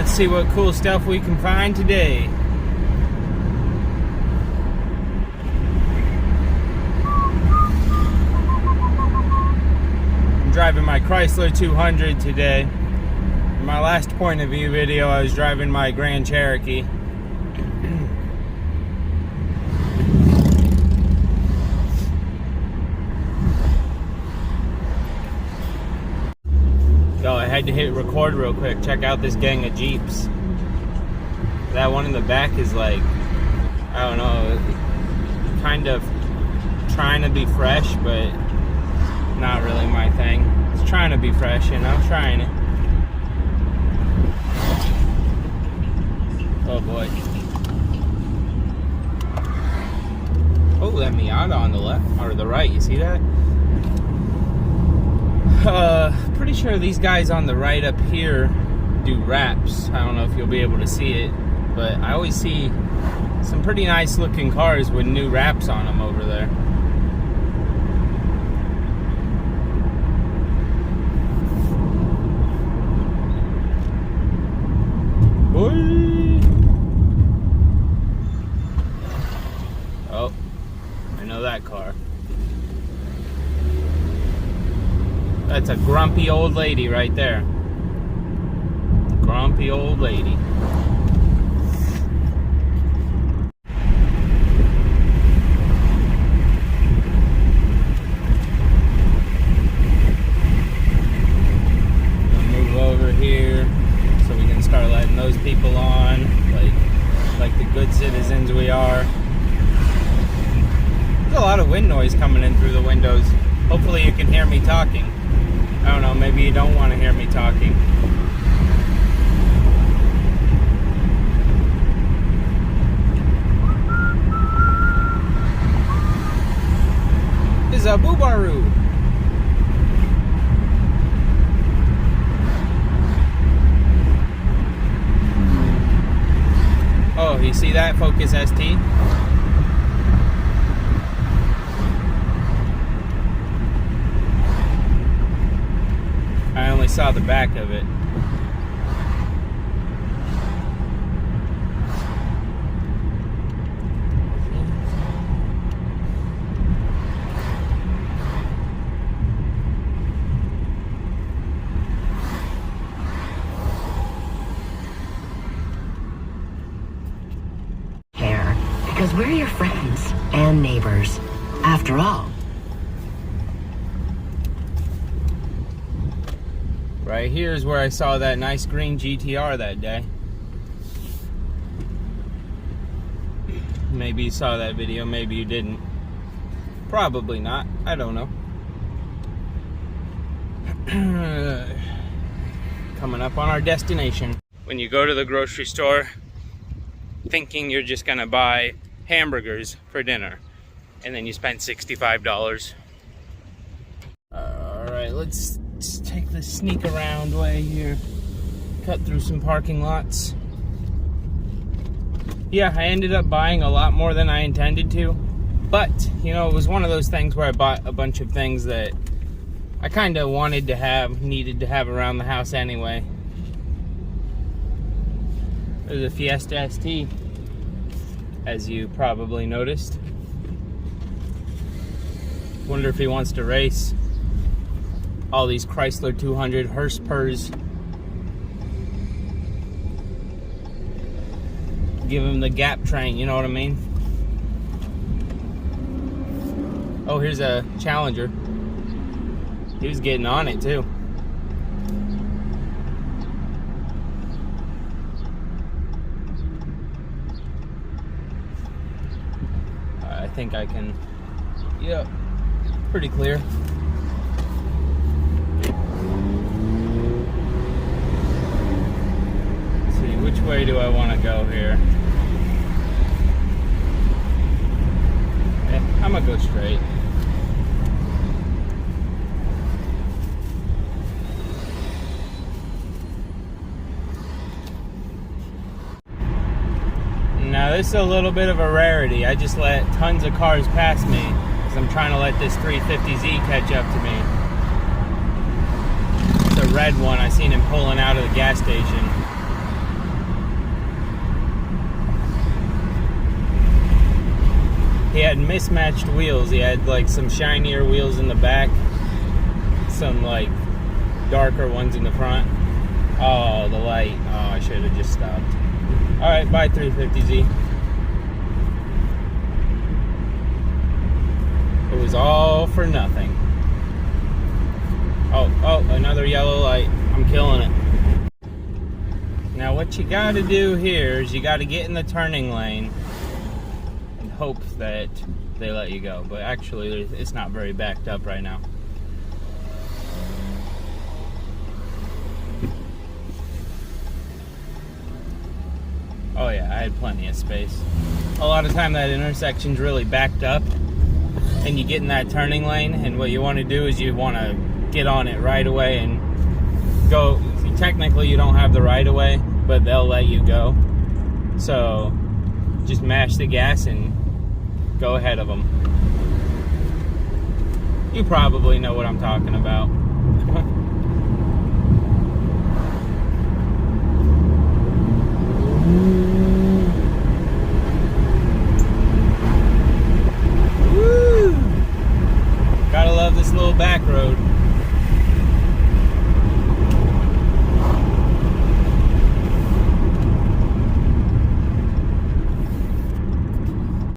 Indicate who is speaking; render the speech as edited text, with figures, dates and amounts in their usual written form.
Speaker 1: Let's see what cool stuff we can find today. I'm driving my Chrysler 200 today. In my last point of view video, I was driving my Grand Cherokee. So I had to hit record real quick. Check out this gang of Jeeps. That one in the back is like, I don't know, kind of trying to be fresh, but not really my thing. It's trying to be fresh, you know, trying it. Oh boy. Oh, that Miata on the left, or the right, you see that? Pretty sure these guys on the right up here do wraps. I don't know if you'll be able to see it, but I always see some pretty nice looking cars with new wraps on them over there. Boy. Oh, I know that car. That's a grumpy old lady right there. Grumpy old lady. Move over here so we can start letting those people on, like the good citizens we are. There's a lot of wind noise coming in through the windows. Hopefully you can hear me talking. I don't know, maybe you don't want to hear me talking. This is a boobaroo. Oh, you see that? Focus ST. I only saw the back of it.
Speaker 2: Care, because we're your friends and neighbors, after all.
Speaker 1: Right here is where I saw that nice green GTR that day. Maybe you saw that video, maybe you didn't. Probably not, I don't know. Coming up on our destination. When you go to the grocery store thinking you're just gonna buy hamburgers for dinner, and then you spend $65. Alright, let's take the sneak around way here. Cut through some parking lots. Yeah, I ended up buying a lot more than I intended to. But, you know, it was one of those things where I bought a bunch of things that I kind of wanted to have, needed to have around the house anyway. There's a Fiesta ST, as you probably noticed. Wonder if he wants to race. All these Chrysler 200 hearse purrs. Give him the gap train, you know what I mean? Oh, here's a Challenger. He was getting on it too. I think I can, yeah, pretty clear. Which way do I want to go here? I'm gonna go straight. Now this is a little bit of a rarity. I just let tons of cars pass me because I'm trying to let this 350Z catch up to me. It's a red one. I seen him pulling out of the gas station. he had mismatched wheels. He had like some shinier wheels in the back, some like darker ones in the front. Oh, the light. Oh, I should have just stopped. All right, bye 350Z. It was all for nothing. Oh, another yellow light. I'm killing it. Now what you gotta do here is you gotta get in the turning lane and hope that they let you go. But actually, it's not very backed up right now. Oh yeah, I had plenty of space. A lot of time that intersection's really backed up and you get in that turning lane, and what you want to do is you want to get on it right away and go. Technically you don't have the right of way, but they'll let you go. So just mash the gas and go ahead of them. You probably know what I'm talking about. Woo! Gotta love this little back road.